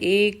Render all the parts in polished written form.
1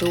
2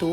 2